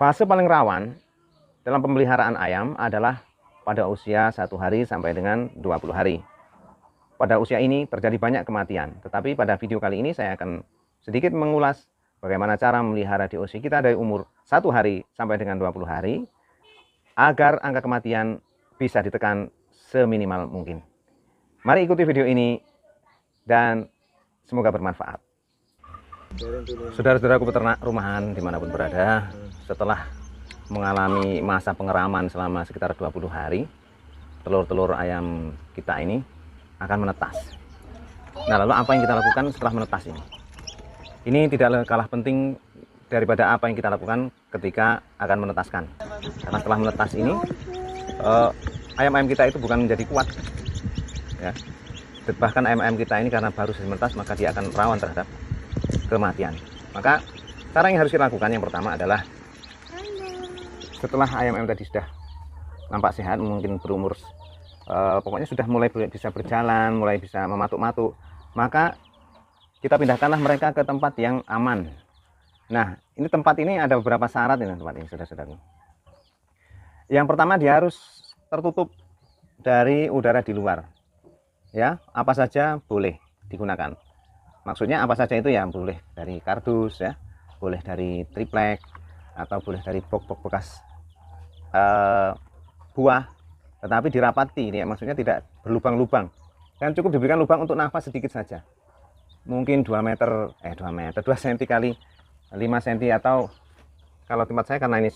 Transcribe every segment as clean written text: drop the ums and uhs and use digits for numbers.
Fase paling rawan dalam pemeliharaan ayam adalah pada usia 1 hari sampai dengan 20 hari. Pada usia ini terjadi banyak kematian, tetapi pada video kali ini saya akan sedikit mengulas bagaimana cara memelihara DOC kita dari umur 1 hari sampai dengan 20 hari agar angka kematian bisa ditekan seminimal mungkin. Mari ikuti video ini dan semoga bermanfaat. Saudara-saudaraku peternak rumahan dimanapun berada, setelah mengalami masa pengeraman selama sekitar 20 hari, telur-telur ayam kita ini akan menetas. Nah, lalu apa yang kita lakukan setelah menetas ini? Ini tidak kalah penting daripada apa yang kita lakukan ketika akan menetaskan. Karena setelah menetas ini, ayam-ayam kita itu bukan menjadi kuat, ya. Bahkan ayam-ayam kita ini karena baru saja menetas, maka dia akan rawan terhadap kematian. Maka cara yang harus kita lakukan yang pertama adalah setelah ayam-ayam tadi sudah nampak sehat, mungkin berumur pokoknya sudah mulai bisa berjalan, mulai bisa mematuk-matuk, maka kita pindahkanlah mereka ke tempat yang aman. Nah, ini tempat ini ada beberapa syarat ini tempat ini, saudara-saudaraku. Yang pertama, dia harus tertutup dari udara di luar. Ya, apa saja boleh digunakan. Maksudnya apa saja itu ya, boleh dari kardus ya, boleh dari triplek, atau boleh dari box-box bekas buah, tetapi dirapati ya, maksudnya tidak berlubang-lubang, dan cukup diberikan lubang untuk nafas sedikit saja, mungkin 2 cm kali 5 cm, atau kalau tempat saya karena ini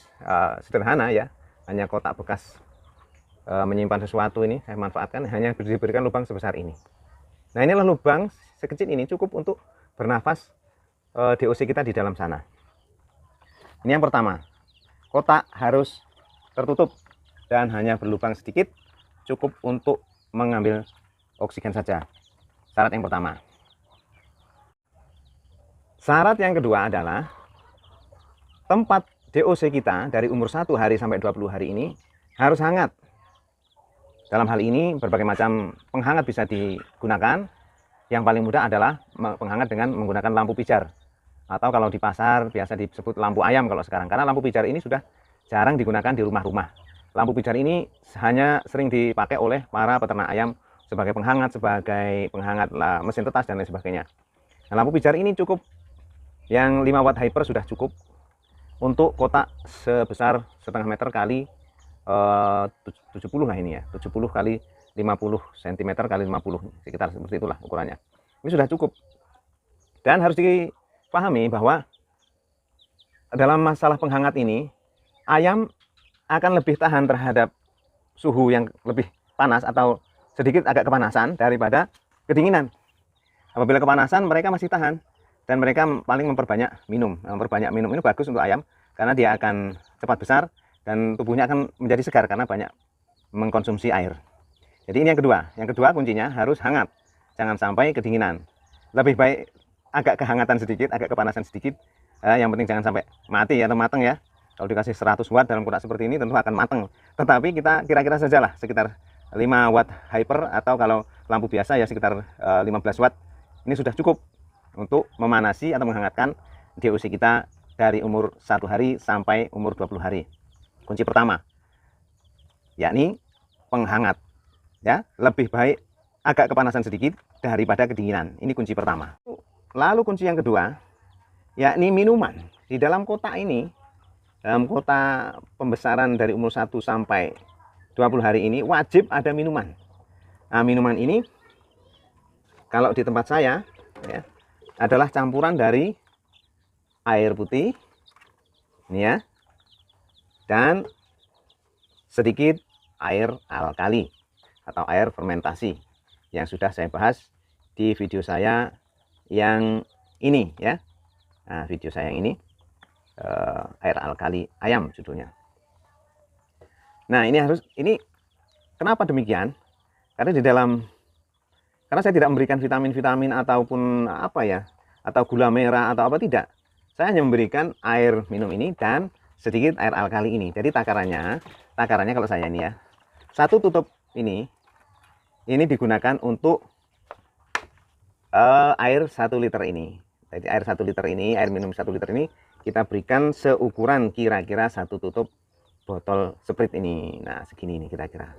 sederhana ya, hanya kotak bekas menyimpan sesuatu, ini saya manfaatkan hanya diberikan lubang sebesar ini. Nah, inilah lubang sekecil ini cukup untuk bernafas DOC kita di dalam sana. Ini yang pertama, kotak harus tertutup dan hanya berlubang sedikit, cukup untuk mengambil oksigen saja. Syarat yang pertama. Syarat yang kedua adalah tempat DOC kita dari umur 1 hari sampai 20 hari ini harus hangat. Dalam hal ini berbagai macam penghangat bisa digunakan. Yang paling mudah adalah penghangat dengan menggunakan lampu pijar, atau kalau di pasar biasa disebut lampu ayam kalau sekarang, karena lampu pijar ini sudah jarang digunakan di rumah-rumah. Lampu pijar ini hanya sering dipakai oleh para peternak ayam sebagai penghangat mesin tetas dan lain sebagainya. Nah, lampu pijar ini cukup, yang 5 watt hyper sudah cukup untuk kotak sebesar setengah meter kali 70 lah ini ya, 70 kali 50 cm kali 50, sekitar seperti itulah ukurannya. Ini sudah cukup. Dan harus dipahami bahwa dalam masalah penghangat ini, ayam akan lebih tahan terhadap suhu yang lebih panas atau sedikit agak kepanasan daripada kedinginan. Apabila kepanasan mereka masih tahan, dan mereka paling memperbanyak minum. Memperbanyak minum ini bagus untuk ayam karena dia akan cepat besar dan tubuhnya akan menjadi segar karena banyak mengkonsumsi air. Jadi ini yang kedua. Yang kedua kuncinya harus hangat. Jangan sampai kedinginan. Lebih baik agak kehangatan sedikit, agak kepanasan sedikit. Yang penting jangan sampai mati atau matang ya. Kalau dikasih 100 watt dalam kotak seperti ini tentu akan matang. Tetapi kita kira-kira sajalah sekitar 5 watt hyper, atau kalau lampu biasa ya sekitar 15 watt. Ini sudah cukup untuk memanasi atau menghangatkan DOC kita dari umur 1 hari sampai umur 20 hari. Kunci pertama, yakni penghangat. Ya, lebih baik agak kepanasan sedikit daripada kedinginan. Ini kunci pertama. Lalu kunci yang kedua, yakni minuman. Di dalam kotak ini, dalam kotak pembesaran dari umur 1 sampai 20 hari ini wajib ada minuman. Nah, minuman ini kalau di tempat saya ya, adalah campuran dari air putih ini ya, dan sedikit air alkali atau air fermentasi yang sudah saya bahas di video saya yang ini ya. Nah, video saya yang ini air alkali ayam judulnya. Nah, ini kenapa demikian? Karena saya tidak memberikan vitamin-vitamin ataupun apa ya, atau gula merah atau apa, tidak. Saya hanya memberikan air minum ini dan sedikit air alkali ini. Jadi takarannya kalau saya ini ya, satu tutup ini digunakan untuk air 1 liter ini. Jadi air 1 liter ini, air minum 1 liter ini kita berikan seukuran kira-kira 1 tutup botol Sprite ini. Nah, segini ini kira-kira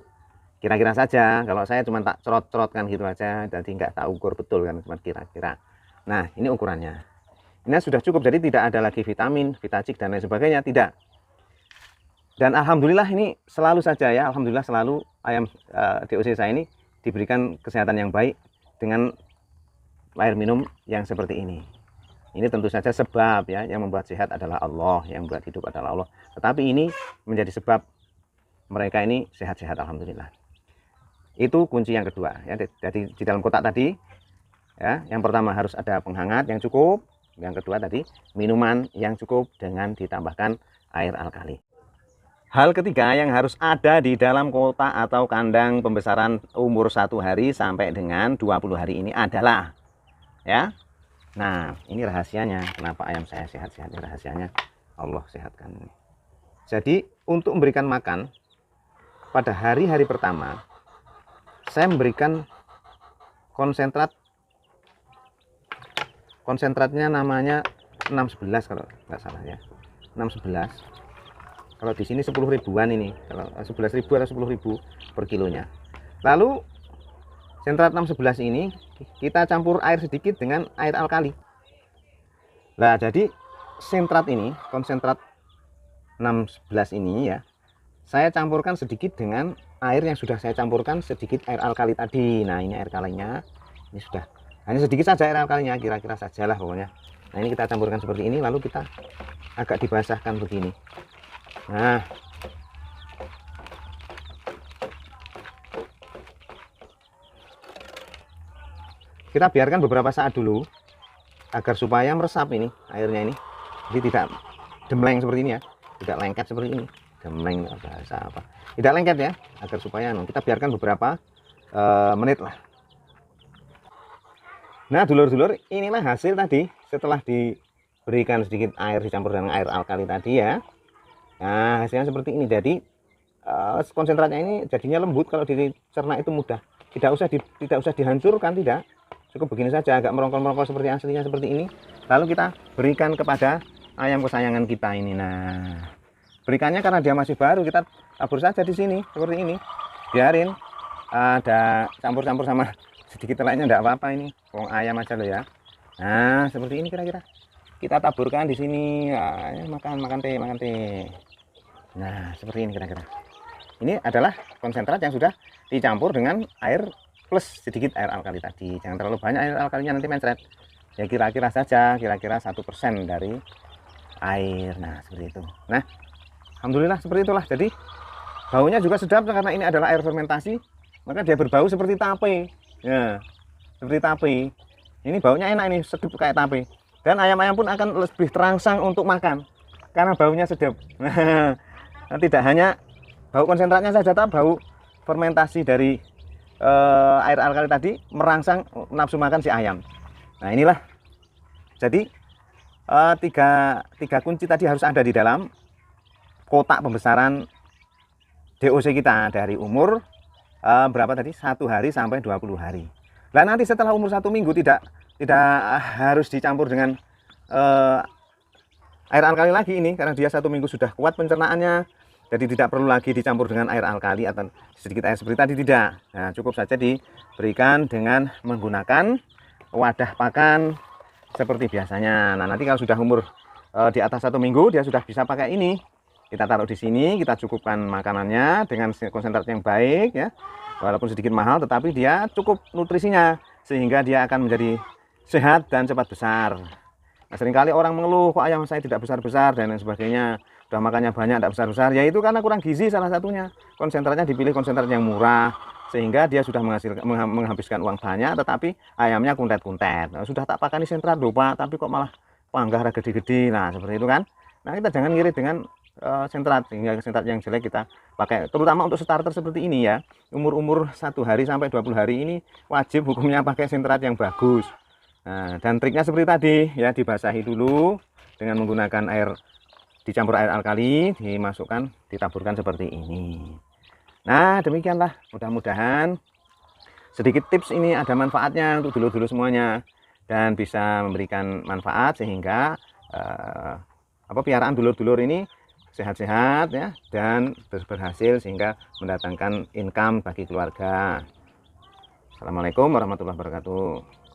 saja. Kalau saya cuma tak cerot-cerotkan gitu aja, jadi nggak tak ukur betul kan, cuma kira-kira. Nah, ini ukurannya. Ini sudah cukup, jadi tidak ada lagi vitamin, vitacik dan lain sebagainya, tidak. Dan alhamdulillah ini selalu saja ya, alhamdulillah selalu ayam DOC saya ini diberikan kesehatan yang baik dengan air minum yang seperti ini. Ini tentu saja sebab ya, yang membuat sehat adalah Allah, yang membuat hidup adalah Allah. Tetapi ini menjadi sebab mereka ini sehat-sehat alhamdulillah. Itu kunci yang kedua ya. Jadi di dalam kotak tadi ya, yang pertama harus ada penghangat yang cukup, yang kedua tadi minuman yang cukup dengan ditambahkan air alkali. Hal ketiga yang harus ada di dalam kotak atau kandang pembesaran umur 1 hari sampai dengan 20 hari ini adalah ya. Nah, ini rahasianya kenapa ayam saya sehat-sehat, rahasianya Allah sehatkan. Jadi untuk memberikan makan pada hari-hari pertama, saya memberikan konsentratnya namanya 611 kalau nggak salah ya, 611. Kalau di sini 10 ribuan ini, kalau 11.000 atau 10.000 per kilonya. Lalu sentrat 611 ini kita campur air sedikit dengan air alkali. Nah, jadi sentrat ini, konsentrat 611 ini ya, saya campurkan sedikit dengan air yang sudah saya campurkan sedikit air alkali tadi. Nah, ini air kalinya. Ini sudah hanya sedikit saja air alkalinya, kira-kira sajalah pokoknya. Nah, ini kita campurkan seperti ini, lalu kita agak dibasahkan begini. Nah, kita biarkan beberapa saat dulu agar supaya meresap ini airnya ini, jadi tidak demleng seperti ini ya, tidak lengket seperti ini. Demleng bahasa apa, tidak lengket ya, agar supaya kita biarkan beberapa menit lah. Nah, dulur-dulur, inilah hasil tadi setelah diberikan sedikit air dicampur dengan air alkali tadi ya. Nah, hasilnya seperti ini. Jadi konsentratnya ini jadinya lembut, kalau dicerna itu mudah, tidak usah dihancurkan, tidak. Cukup begini saja, agak merongkol-merongkol seperti aslinya seperti ini. Lalu kita berikan kepada ayam kesayangan kita ini. Nah, berikannya karena dia masih baru, kita tabur saja di sini seperti ini. Biarin ada campur-campur sama sedikit teleknya, enggak apa-apa ini. Wong ayam aja loh ya. Nah, seperti ini kira-kira. Kita taburkan di sini. Ya, makan teh. Nah, seperti ini kira-kira. Ini adalah konsentrat yang sudah dicampur dengan air plus sedikit air alkali tadi. Jangan terlalu banyak air alkalinya, nanti mencret. Ya kira-kira saja, kira-kira 1% dari air. Nah, seperti itu. Nah, alhamdulillah seperti itulah. Jadi baunya juga sedap karena ini adalah air fermentasi, maka dia berbau seperti tape. Ya, seperti tape. Ini baunya enak, ini sedap kayak tape. Dan ayam-ayam pun akan lebih terangsang untuk makan karena baunya sedap. Nah, tidak hanya bau konsentratnya saja, tapi bau fermentasi dari air alkali tadi merangsang nafsu makan si ayam. Nah, inilah jadi tiga kunci tadi harus ada di dalam kotak pembesaran DOC kita dari umur berapa tadi, 1 hari sampai 20 hari. Nah, nanti setelah umur 1 minggu tidak harus dicampur dengan air alkali lagi ini, karena dia 1 minggu sudah kuat pencernaannya. Jadi tidak perlu lagi dicampur dengan air alkali atau sedikit air seperti tadi, tidak. Nah, cukup saja diberikan dengan menggunakan wadah pakan seperti biasanya. Nah, nanti kalau sudah umur di atas 1 minggu, dia sudah bisa pakai ini. Kita taruh di sini, kita cukupkan makanannya dengan konsentrat yang baik ya. Walaupun sedikit mahal, tetapi dia cukup nutrisinya sehingga dia akan menjadi sehat dan cepat besar. Nah, seringkali orang mengeluh, kok ayam saya tidak besar-besar dan lain sebagainya. Udah makannya banyak, tidak besar-besar, ya itu karena kurang gizi salah satunya. Konsentratnya dipilih konsentrat yang murah, sehingga dia sudah menghabiskan uang banyak, tetapi ayamnya kuntet-kuntet. Nah, sudah tak pakani sentrat loh Pak, tapi kok malah panggah gede-gede. Nah, seperti itu kan. Nah, kita jangan ngirit dengan sentrat, sehingga sentrat yang jelek kita pakai. Terutama untuk starter seperti ini ya, umur 1 hari sampai 20 hari ini wajib hukumnya pakai sentrat yang bagus. Nah, dan triknya seperti tadi ya, dibasahi dulu dengan menggunakan air, dicampur air alkali, dimasukkan, ditaburkan seperti ini. Nah, demikianlah, mudah-mudahan sedikit tips ini ada manfaatnya untuk dulur-dulur semuanya dan bisa memberikan manfaat sehingga piaraan dulur-dulur ini sehat-sehat ya, dan berhasil sehingga mendatangkan income bagi keluarga. Assalamualaikum warahmatullahi wabarakatuh.